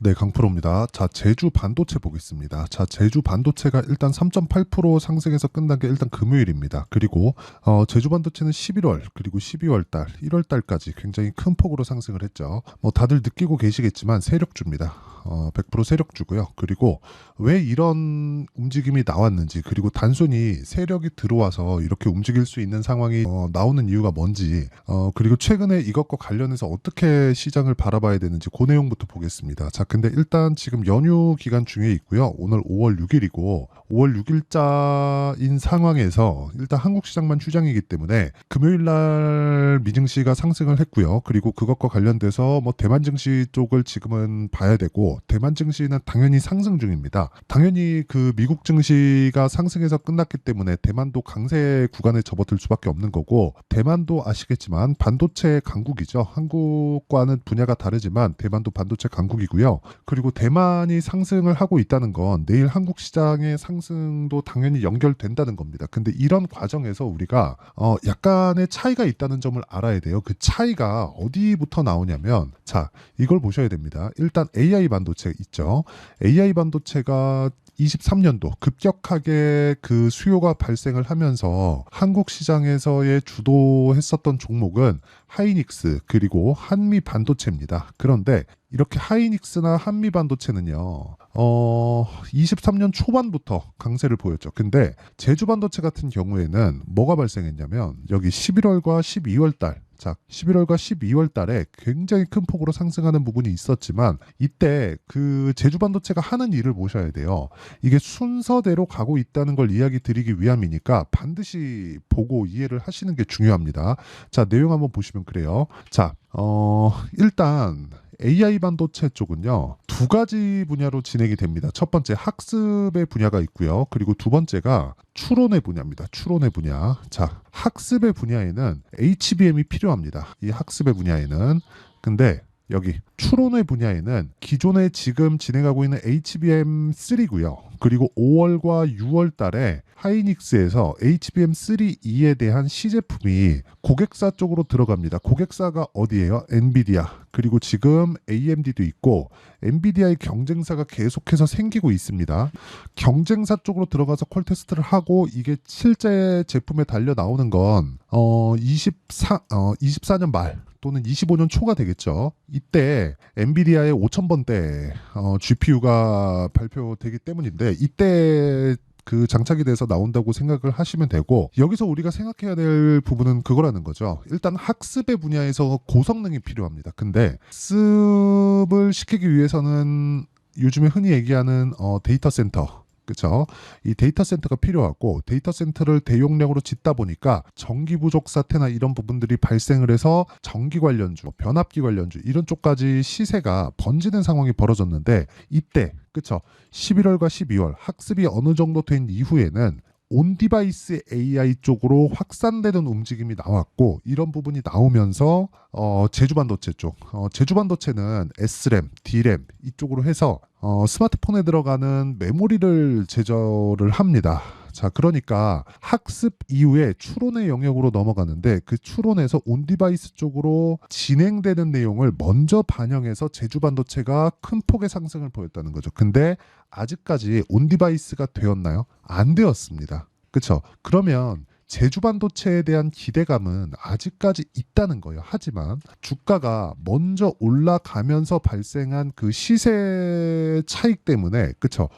네, 강프로입니다. 자, 제주 반도체 보겠습니다. 자, 제주 반도체가 일단 3.8% 상승해서 끝난 게 일단 금요일입니다. 그리고 제주 반도체는 11월 그리고 12월 달, 1월 달까지 굉장히 큰 폭으로 상승을 했죠. 뭐 다들 느끼고 계시겠지만 세력주입니다. 100% 세력주고요. 그리고 왜 이런 움직임이 나왔는지, 그리고 단순히 세력이 들어와서 이렇게 움직일 수 있는 상황이 나오는 이유가 뭔지, 그리고 최근에 이것과 관련해서 어떻게 시장을 바라봐야 되는지 그 내용부터 보겠습니다. 자, 근데 일단 지금 연휴 기간 중에 있고요. 오늘 5월 6일이고 5월 6일자인 상황에서 일단 한국 시장만 휴장이기 때문에 금요일 날 미증시가 상승을 했고요. 그리고 그것과 관련돼서 뭐 대만 증시 쪽을 지금은 봐야 되고, 대만 증시는 당연히 상승 중입니다. 당연히 그 미국 증시가 상승해서 끝났기 때문에 대만도 강세 구간에 접어들 수밖에 없는 거고, 대만도 아시겠지만 반도체 강국이죠. 한국과는 분야가 다르지만 대만도 반도체 강국이고요. 그리고 대만이 상승을 하고 있다는 건 내일 한국 시장의 상승도 당연히 연결된다는 겁니다. 근데 이런 과정에서 우리가 약간의 차이가 있다는 점을 알아야 돼요. 그 차이가 어디부터 나오냐면, 자, 이걸 보셔야 됩니다. 일단 AI 반도체 있죠. AI 반도체가 23년도 급격하게 그 수요가 발생을 하면서 한국 시장에서의 주도했었던 종목은 하이닉스 그리고 한미 반도체입니다. 그런데 이렇게 하이닉스나 한미 반도체는요, 23년 초반부터 강세를 보였죠. 근데 제주 반도체 같은 경우에는 뭐가 발생했냐면, 여기 11월과 12월 달, 자, 11월과 12월 달에 굉장히 큰 폭으로 상승하는 부분이 있었지만, 이때 그 제주 반도체가 하는 일을 보셔야 돼요. 이게 순서대로 가고 있다는 걸 이야기 드리기 위함이니까 반드시 보고 이해를 하시는 게 중요합니다. 자, 내용 한번 보시면 그래요. 자, 일단 AI 반도체 쪽은요, 두 가지 분야로 진행이 됩니다. 첫 번째 학습의 분야가 있고요. 그리고 두 번째가 추론의 분야입니다. 추론의 분야. 자, 학습의 분야에는 HBM이 필요합니다. 이 학습의 분야에는. 근데 여기 추론의 분야에는 기존에 지금 진행하고 있는 HBM3고요. 그리고 5월과 6월 달에 하이닉스에서 HBM3E에 대한 시제품이 고객사 쪽으로 들어갑니다. 고객사가 어디예요? 엔비디아. 그리고 지금 AMD도 있고 엔비디아의 경쟁사가 계속해서 생기고 있습니다. 경쟁사 쪽으로 들어가서 콜 테스트를 하고 이게 실제 제품에 달려 나오는 건 24년 말 또는 25년 초가 되겠죠. 이때 엔비디아의 5000번대 GPU가 발표되기 때문인데, 이때 그 장착이 돼서 나온다고 생각을 하시면 되고, 여기서 우리가 생각해야 될 부분은 그거라는 거죠. 일단 학습의 분야에서 고성능이 필요합니다. 근데 학습을 시키기 위해서는 요즘에 흔히 얘기하는 데이터 센터, 그렇죠? 이 데이터 센터가 필요하고, 데이터 센터를 대용량으로 짓다 보니까 전기 부족 사태나 이런 부분들이 발생을 해서 전기 관련주, 변압기 관련주 이런 쪽까지 시세가 번지는 상황이 벌어졌는데, 이때 그렇죠? 11월과 12월 학습이 어느 정도 된 이후에는 온디바이스 AI 쪽으로 확산되는 움직임이 나왔고, 이런 부분이 나오면서 제주 반도체 쪽, 제주 반도체는 SRAM, DRAM 이쪽으로 해서 스마트폰에 들어가는 메모리를 제조를 합니다. 자, 그러니까 학습 이후에 추론의 영역으로 넘어가는데, 그 추론에서 온디바이스 쪽으로 진행되는 내용을 먼저 반영해서 제주 반도체가 큰 폭의 상승을 보였다는 거죠. 근데 아직까지 온디바이스가 되었나요? 안 되었습니다. 그렇죠? 그러면 제주 반도체에 대한 기대감은 아직까지 있다는 거예요. 하지만 주가가 먼저 올라가면서 발생한 그 시세 차익 때문에, 그쵸?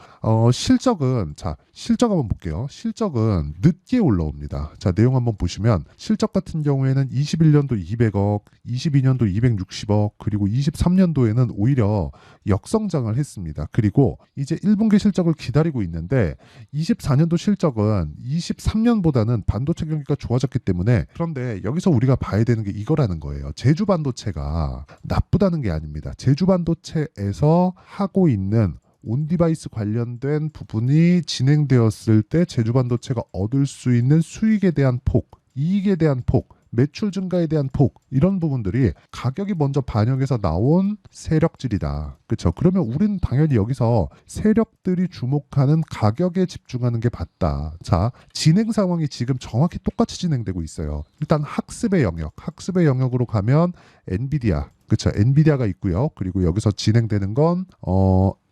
실적은, 자, 실적 한번 볼게요. 실적은 늦게 올라옵니다. 자, 내용 한번 보시면 실적 같은 경우에는 21년도 200억, 22년도 260억, 그리고 23년도에는 오히려 역성장을 했습니다. 그리고 이제 1분기 실적을 기다리고 있는데, 24년도 실적은 23년보다는 반도체 경기가 좋아졌기 때문에, 그런데 여기서 우리가 봐야 되는 게 이거라는 거예요. 제주 반도체가 나쁘다는 게 아닙니다. 제주 반도체에서 하고 있는 온디바이스 관련된 부분이 진행되었을 때 제주 반도체가 얻을 수 있는 수익에 대한 폭, 이익에 대한 폭, 매출 증가에 대한 폭, 이런 부분들이 가격이 먼저 반영해서 나온 세력질이다. 그렇죠? 그러면 우리는 당연히 여기서 세력들이 주목하는 가격에 집중하는 게 맞다. 자, 진행 상황이 지금 정확히 똑같이 진행되고 있어요. 일단 학습의 영역으로 가면 엔비디아, 그쵸? 엔비디아가 있고요. 그리고 여기서 진행되는 건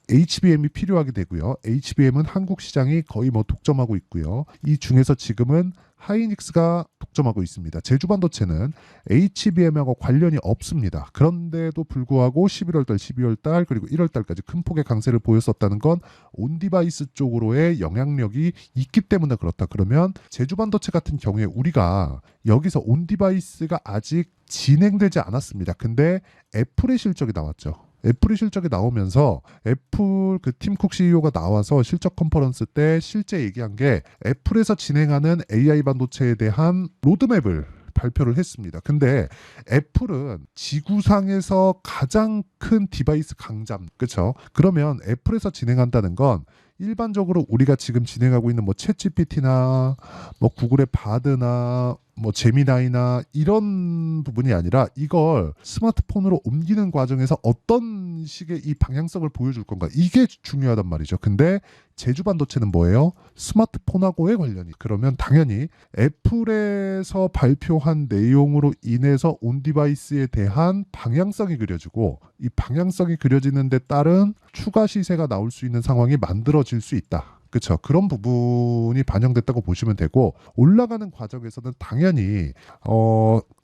HBM이 필요하게 되고요. HBM은 한국 시장이 거의 뭐 독점하고 있고요. 이 중에서 지금은 하이닉스가 독점하고 있습니다. 제주반도체는 HBM하고 관련이 없습니다. 그런데도 불구하고 11월 달, 12월 달 그리고 1월 달까지 큰 폭의 강세를 보였었다는 건 온디바이스 쪽으로의 영향력이 있기 때문에 그렇다. 그러면 제주반도체 같은 경우에 우리가 여기서 온디바이스가 아직 진행되지 않았습니다. 근데 애플의 실적이 나왔죠. 애플이 실적이 나오면서 애플 그 팀 쿡 CEO가 나와서 실적 컨퍼런스 때 실제 얘기한 게 애플에서 진행하는 AI 반도체에 대한 로드맵을 발표를 했습니다. 근데 애플은 지구상에서 가장 큰 디바이스 강자입니다. 그렇죠? 그러면 애플에서 진행한다는 건 일반적으로 우리가 지금 진행하고 있는 뭐 챗GPT나 뭐 구글의 바드나 뭐 제미나이나 이런 부분이 아니라 이걸 스마트폰으로 옮기는 과정에서 어떤 식의 이 방향성을 보여줄 건가 이게 중요하단 말이죠. 근데 제주 반도체는 뭐예요? 스마트폰하고의 관련이. 그러면 당연히 애플에서 발표한 내용으로 인해서 온 디바이스에 대한 방향성이 그려지고 이 방향성이 그려지는 데 따른 추가 시세가 나올 수 있는 상황이 만들어질 수 있다. 그렇죠. 그런 부분이 반영됐다고 보시면 되고 올라가는 과정에서는 당연히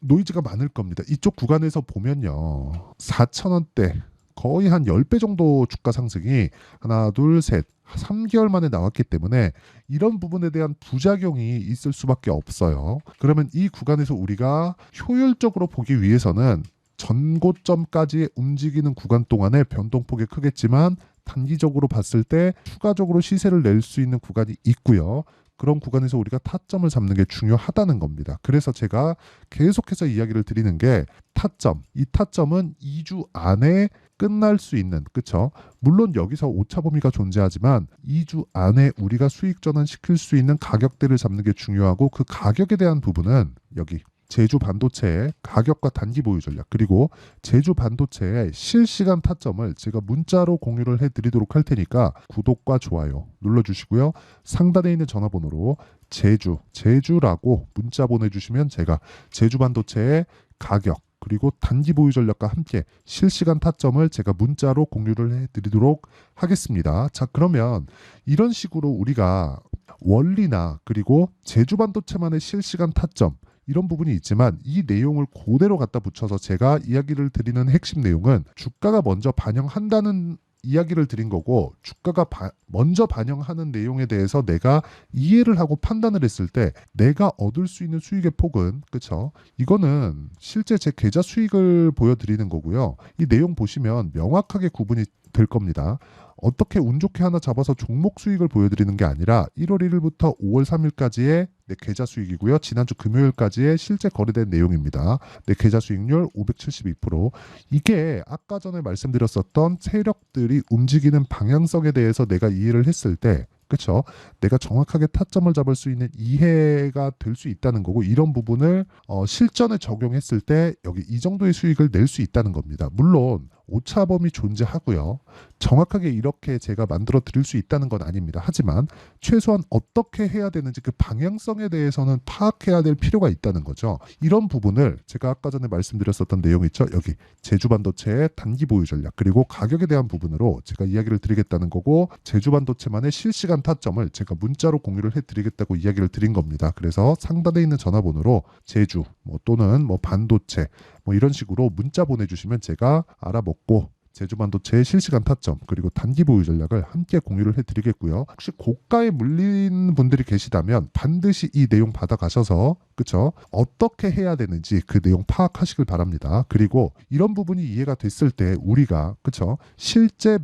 노이즈가 많을 겁니다. 이쪽 구간에서 보면요. 4,000원대 거의 한 10배 정도 주가 상승이 하나, 둘, 셋, 3개월 만에 나왔기 때문에 이런 부분에 대한 부작용이 있을 수밖에 없어요. 그러면 이 구간에서 우리가 효율적으로 보기 위해서는 전고점까지 움직이는 구간 동안에 변동폭이 크겠지만 단기적으로 봤을 때 추가적으로 시세를 낼 수 있는 구간이 있고요. 그런 구간에서 우리가 타점을 잡는 게 중요하다는 겁니다. 그래서 제가 계속해서 이야기를 드리는 게 타점. 이 타점은 2주 안에 끝날 수 있는, 그쵸? 물론 여기서 오차 범위가 존재하지만 2주 안에 우리가 수익 전환시킬 수 있는 가격대를 잡는 게 중요하고 그 가격에 대한 부분은 여기 제주 반도체의 가격과 단기 보유 전략 그리고 제주 반도체의 실시간 타점을 제가 문자로 공유를 해드리도록 할 테니까 구독과 좋아요 눌러주시고요. 상단에 있는 전화번호로 제주라고 문자 보내주시면 제가 제주 반도체의 가격 그리고 단기 보유 전략과 함께 실시간 타점을 제가 문자로 공유를 해드리도록 하겠습니다. 자, 그러면 이런 식으로 우리가 원리나 그리고 제주 반도체만의 실시간 타점 이런 부분이 있지만 이 내용을 그대로 갖다 붙여서 제가 이야기를 드리는 핵심 내용은 주가가 먼저 반영한다는 이야기를 드린 거고 주가가 먼저 반영하는 내용에 대해서 내가 이해를 하고 판단을 했을 때 내가 얻을 수 있는 수익의 폭은 그쵸? 이거는 실제 제 계좌 수익을 보여드리는 거고요. 이 내용 보시면 명확하게 구분이 될 겁니다. 어떻게 운 좋게 하나 잡아서 종목 수익을 보여드리는 게 아니라 1월 1일부터 5월 3일까지의 내 계좌 수익이고요. 지난주 금요일까지의 실제 거래된 내용입니다. 내 계좌 수익률 572%. 이게 아까 전에 말씀드렸었던 세력들이 움직이는 방향성에 대해서 내가 이해를 했을 때 그렇죠? 내가 정확하게 타점을 잡을 수 있는 이해가 될 수 있다는 거고 이런 부분을 실전에 적용했을 때 여기 이 정도의 수익을 낼 수 있다는 겁니다. 물론 오차범위 존재하고요. 정확하게 이렇게 제가 만들어 드릴 수 있다는 건 아닙니다. 하지만 최소한 어떻게 해야 되는지 그 방향성에 대해서는 파악해야 될 필요가 있다는 거죠. 이런 부분을 제가 아까 전에 말씀드렸었던 내용 있죠. 여기 제주반도체의 단기 보유 전략 그리고 가격에 대한 부분으로 제가 이야기를 드리겠다는 거고 제주반도체만의 실시간 타점을 제가 문자로 공유를 해드리겠다고 이야기를 드린 겁니다. 그래서 상단에 있는 전화번호로 제주 또는 반도체 이런 식으로 문자 보내주시면 제가 알아먹고 제주반도체의 실시간 타점 그리고 단기 보유 전략을 함께 공유를 해드리겠고요. 혹시 고가에 물린 분들이 계시다면 반드시 이 내용 받아가셔서 그쵸? 어떻게 해야 되는지 그 내용 파악하시길 바랍니다. 그리고 이런 부분이 이해가 됐을 때 우리가 그쵸? 실제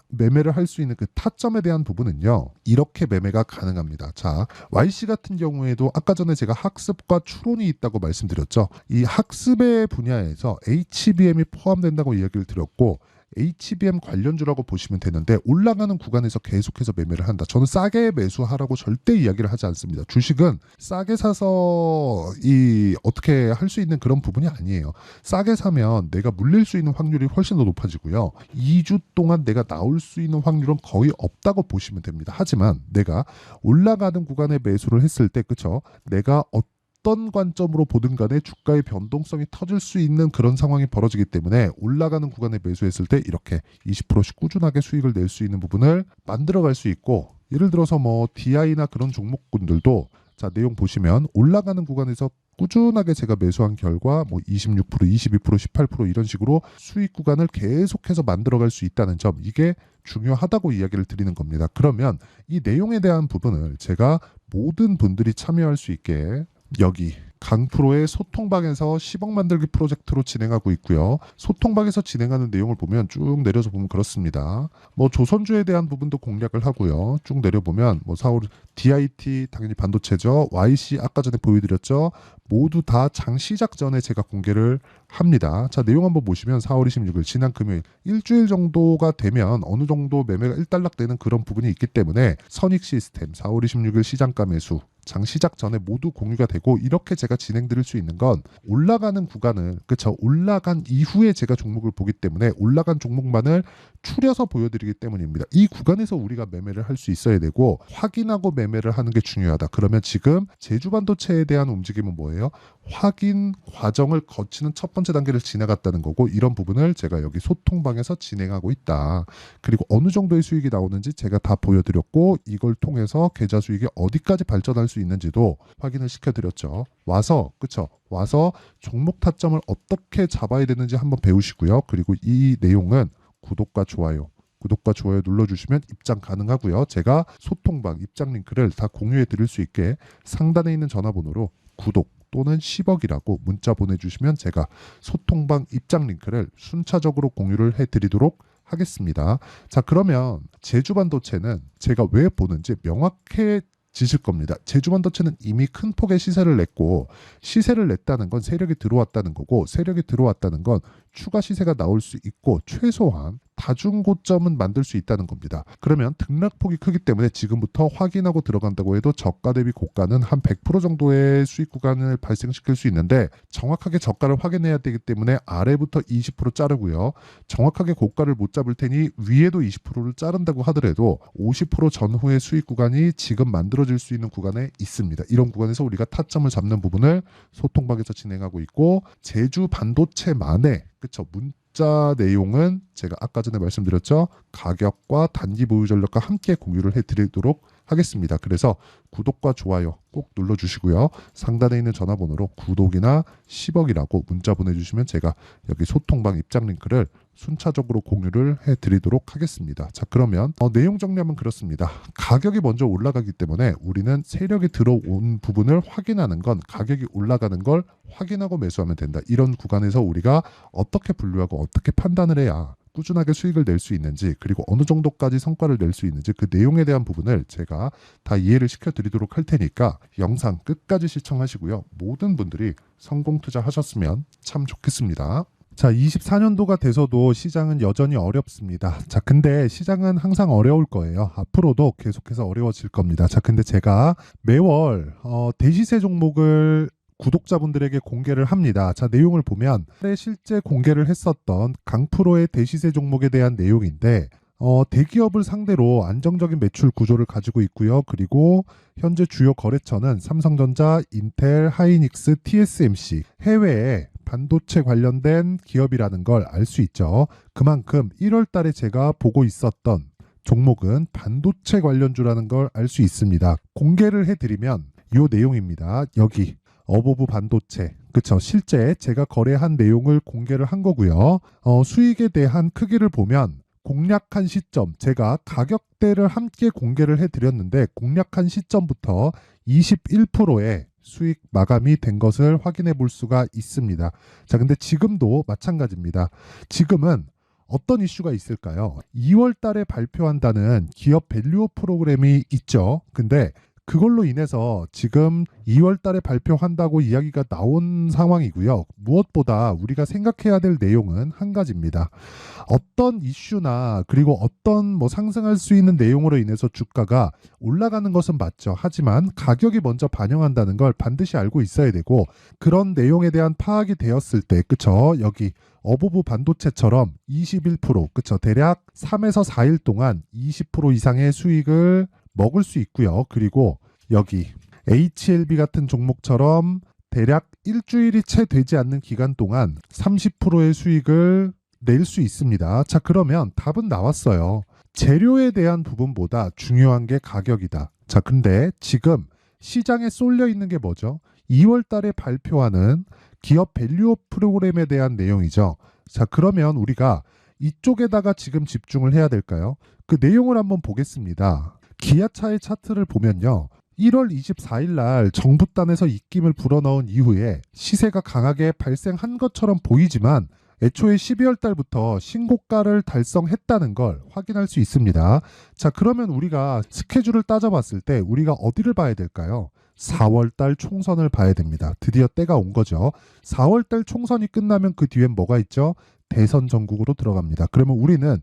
매매를 할 수 있는 그 타점에 대한 부분은요. 이렇게 매매가 가능합니다. 자, YC 같은 경우에도 아까 전에 제가 학습과 추론이 있다고 말씀드렸죠. 이 학습의 분야에서 HBM이 포함된다고 이야기를 드렸고 HBM 관련주라고 보시면 되는데 올라가는 구간에서 계속해서 매매를 한다. 저는 싸게 매수하라고 절대 이야기를 하지 않습니다. 주식은 싸게 사서 어떻게 할 수 있는 그런 부분이 아니에요. 싸게 사면 내가 물릴 수 있는 확률이 훨씬 더 높아지고요. 2주 동안 내가 나올 수 있는 확률은 거의 없다고 보시면 됩니다. 하지만 내가 올라가는 구간에 매수를 했을 때 그쵸? 내가 어떤 관점으로 보든 간에 주가의 변동성이 터질 수 있는 그런 상황이 벌어지기 때문에 올라가는 구간에 매수했을 때 이렇게 20%씩 꾸준하게 수익을 낼 수 있는 부분을 만들어갈 수 있고, 예를 들어서 뭐 DI나 그런 종목군들도 자 내용 보시면 올라가는 구간에서 꾸준하게 제가 매수한 결과 뭐 26%, 22%, 18% 이런 식으로 수익 구간을 계속해서 만들어갈 수 있다는 점, 이게 중요하다고 이야기를 드리는 겁니다. 그러면 이 내용에 대한 부분을 제가 모든 분들이 참여할 수 있게 여기 강프로의 소통방에서 10억 만들기 프로젝트로 진행하고 있고요. 소통방에서 진행하는 내용을 보면 쭉 내려서 보면 그렇습니다. 뭐 조선주에 대한 부분도 공략을 하고요. 쭉 내려보면 뭐 사월 DIT 당연히 반도체죠. YC 아까 전에 보여드렸죠. 모두 다 장 시작 전에 제가 공개를 합니다. 자, 내용 한번 보시면 4월 26일 지난 금요일 일주일 정도가 되면 어느 정도 매매가 일단락되는 그런 부분이 있기 때문에 선익 시스템 4월 26일 시장가 매수 장 시작 전에 모두 공유가 되고, 이렇게 제가 진행드릴 수 있는 건 올라가는 구간을 그쵸 올라간 이후에 제가 종목을 보기 때문에 올라간 종목만을 추려서 보여드리기 때문입니다. 이 구간에서 우리가 매매를 할 수 있어야 되고 확인하고 매매를 하는 게 중요하다. 그러면 지금 제주반도체에 대한 움직임은 뭐예요? 확인 과정을 거치는 첫 번째 단계를 지나갔다는 거고, 이런 부분을 제가 여기 소통방에서 진행하고 있다. 그리고 어느 정도의 수익이 나오는지 제가 다 보여드렸고, 이걸 통해서 계좌 수익이 어디까지 발전할 수 있는지도 확인을 시켜드렸죠. 와서 그쵸? 와서 종목 타점을 어떻게 잡아야 되는지 한번 배우시고요. 그리고 이 내용은 구독과 좋아요 눌러주시면 입장 가능하고요. 제가 소통방 입장 링크를 다 공유해 드릴 수 있게 상단에 있는 전화번호로 구독 또는 10억이라고 문자 보내주시면 제가 소통방 입장 링크를 순차적으로 공유를 해드리도록 하겠습니다. 자, 그러면 제주반도체는 제가 왜 보는지 명확해지실 겁니다. 제주반도체는 이미 큰 폭의 시세를 냈고, 시세를 냈다는 건 세력이 들어왔다는 거고, 세력이 들어왔다는 건 추가 시세가 나올 수 있고 최소한 다중 고점은 만들 수 있다는 겁니다. 그러면 등락폭이 크기 때문에 지금부터 확인하고 들어간다고 해도 저가 대비 고가는 한 100% 정도의 수익 구간을 발생시킬 수 있는데, 정확하게 저가를 확인해야 되기 때문에 아래부터 20% 자르고요. 정확하게 고가를 못 잡을 테니 위에도 20%를 자른다고 하더라도 50% 전후의 수익 구간이 지금 만들어질 수 있는 구간에 있습니다. 이런 구간에서 우리가 타점을 잡는 부분을 소통방에서 진행하고 있고, 제주 반도체만의 그쵸 문자 내용은 제가 아까 전에 말씀드렸죠. 가격과 단기 보유 전략과 함께 공유를 해드리도록 하겠습니다. 그래서 구독과 좋아요 꼭 눌러주시고요. 상단에 있는 전화번호로 구독이나 10억이라고 문자 보내주시면 제가 여기 소통방 입장 링크를 순차적으로 공유를 해드리도록 하겠습니다. 자, 그러면 내용 정리하면 그렇습니다. 가격이 먼저 올라가기 때문에 우리는 세력이 들어온 부분을 확인하는 건 가격이 올라가는 걸 확인하고 매수하면 된다. 이런 구간에서 우리가 어떻게 분류하고 어떻게 판단을 해야 꾸준하게 수익을 낼 수 있는지, 그리고 어느 정도까지 성과를 낼 수 있는지 그 내용에 대한 부분을 제가 다 이해를 시켜드리도록 할 테니까 영상 끝까지 시청하시고요. 모든 분들이 성공 투자하셨으면 참 좋겠습니다. 자, 24년도가 돼서도 시장은 여전히 어렵습니다. 자, 근데 시장은 항상 어려울 거예요. 앞으로도 계속해서 어려워질 겁니다. 자, 근데 제가 매월 대시세 종목을 구독자분들에게 공개를 합니다. 자, 내용을 보면 실제 공개를 했었던 강프로의 대시세 종목에 대한 내용인데, 대기업을 상대로 안정적인 매출 구조를 가지고 있고요. 그리고 현재 주요 거래처는 삼성전자, 인텔, 하이닉스, TSMC, 해외에 반도체 관련된 기업이라는 걸 알 수 있죠. 그만큼 1월 달에 제가 보고 있었던 종목은 반도체 관련주라는 걸 알 수 있습니다. 공개를 해드리면 이 내용입니다. 여기 어보브 반도체, 그쵸? 실제 제가 거래한 내용을 공개를 한 거고요. 수익에 대한 크기를 보면 공략한 시점, 제가 가격대를 함께 공개를 해드렸는데 공략한 시점부터 21%의 수익 마감이 된 것을 확인해 볼 수가 있습니다. 자, 근데 지금도 마찬가지입니다. 지금은 어떤 이슈가 있을까요? 2월 달에 발표한다는 기업 밸류업 프로그램이 있죠. 근데 그걸로 인해서 지금 2월 달에 발표한다고 이야기가 나온 상황이고요. 무엇보다 우리가 생각해야 될 내용은 한 가지입니다. 어떤 이슈나 그리고 어떤 상승할 수 있는 내용으로 인해서 주가가 올라가는 것은 맞죠. 하지만 가격이 먼저 반영한다는 걸 반드시 알고 있어야 되고, 그런 내용에 대한 파악이 되었을 때, 그쵸? 여기 어보브 반도체처럼 21%, 그쵸? 대략 3에서 4일 동안 20% 이상의 수익을 먹을 수 있고요. 그리고 여기 HLB 같은 종목처럼 대략 일주일이 채 되지 않는 기간 동안 30%의 수익을 낼 수 있습니다. 자, 그러면 답은 나왔어요. 재료에 대한 부분보다 중요한 게 가격이다. 자, 근데 지금 시장에 쏠려 있는 게 뭐죠? 2월 달에 발표하는 기업 밸류업 프로그램에 대한 내용이죠. 자, 그러면 우리가 이쪽에다가 지금 집중을 해야 될까요? 그 내용을 한번 보겠습니다. 기아차의 차트를 보면요. 1월 24일 날 정부단에서 입김을 불어넣은 이후에 시세가 강하게 발생한 것처럼 보이지만 애초에 12월 달부터 신고가를 달성했다는 걸 확인할 수 있습니다. 자, 그러면 우리가 스케줄을 따져봤을 때 우리가 어디를 봐야 될까요? 4월 달 총선을 봐야 됩니다. 드디어 때가 온 거죠. 4월 달 총선이 끝나면 그 뒤엔 뭐가 있죠? 대선 전국으로 들어갑니다. 그러면 우리는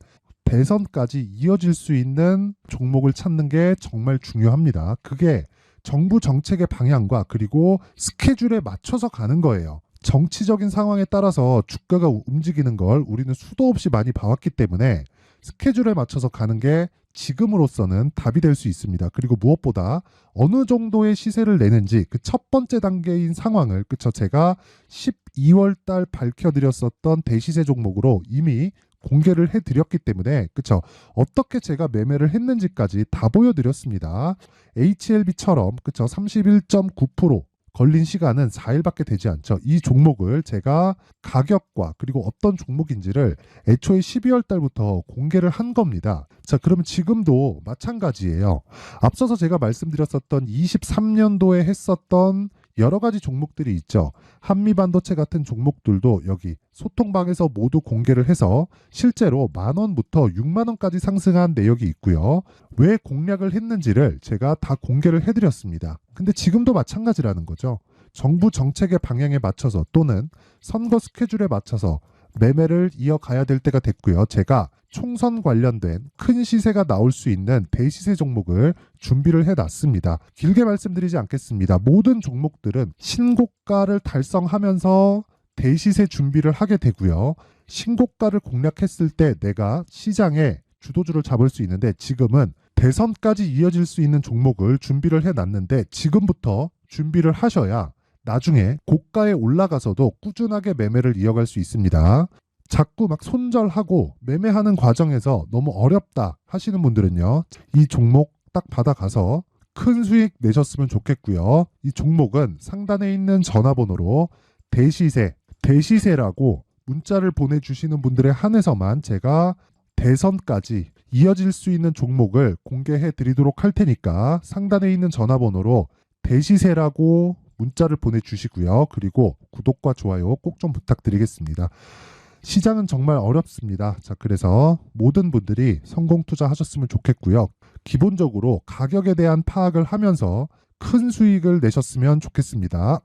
대선까지 이어질 수 있는 종목을 찾는 게 정말 중요합니다. 그게 정부 정책의 방향과 그리고 스케줄에 맞춰서 가는 거예요. 정치적인 상황에 따라서 주가가 움직이는 걸 우리는 수도 없이 많이 봐왔기 때문에 스케줄에 맞춰서 가는 게 지금으로서는 답이 될 수 있습니다. 그리고 무엇보다 어느 정도의 시세를 내는지 그 첫 번째 단계인 상황을 그쵸 제가 12월 달 밝혀드렸었던 대시세 종목으로 이미 공개를 해드렸기 때문에 그쵸 어떻게 제가 매매를 했는지까지 다 보여드렸습니다. HLB처럼 그쵸 31.9% 걸린 시간은 4일밖에 되지 않죠. 이 종목을 제가 가격과 그리고 어떤 종목인지를 애초에 12월 달부터 공개를 한 겁니다. 자, 그러면 지금도 마찬가지예요. 앞서서 제가 말씀드렸었던 23년도에 했었던 여러 가지 종목들이 있죠. 한미반도체 같은 종목들도 여기 소통방에서 모두 공개를 해서 실제로 10,000원부터 60,000원까지 상승한 내역이 있고요. 왜 공략을 했는지를 제가 다 공개를 해드렸습니다. 근데 지금도 마찬가지라는 거죠. 정부 정책의 방향에 맞춰서 또는 선거 스케줄에 맞춰서 매매를 이어가야 될 때가 됐고요. 제가 총선 관련된 큰 시세가 나올 수 있는 대시세 종목을 준비를 해놨습니다. 길게 말씀드리지 않겠습니다. 모든 종목들은 신고가를 달성하면서 대시세 준비를 하게 되고요. 신고가를 공략했을 때 내가 시장에 주도주를 잡을 수 있는데 지금은 대선까지 이어질 수 있는 종목을 준비를 해놨는데 지금부터 준비를 하셔야 나중에 고가에 올라가서도 꾸준하게 매매를 이어갈 수 있습니다. 자꾸 막 손절하고 매매하는 과정에서 너무 어렵다 하시는 분들은요. 이 종목 딱 받아가서 큰 수익 내셨으면 좋겠고요. 이 종목은 상단에 있는 전화번호로 대시세라고 문자를 보내주시는 분들에 한해서만 제가 대선까지 이어질 수 있는 종목을 공개해 드리도록 할 테니까 상단에 있는 전화번호로 대시세라고 문자를 보내주시고요. 그리고 구독과 좋아요 꼭 좀 부탁드리겠습니다. 시장은 정말 어렵습니다. 자, 그래서 모든 분들이 성공 투자하셨으면 좋겠고요. 기본적으로 가격에 대한 파악을 하면서 큰 수익을 내셨으면 좋겠습니다.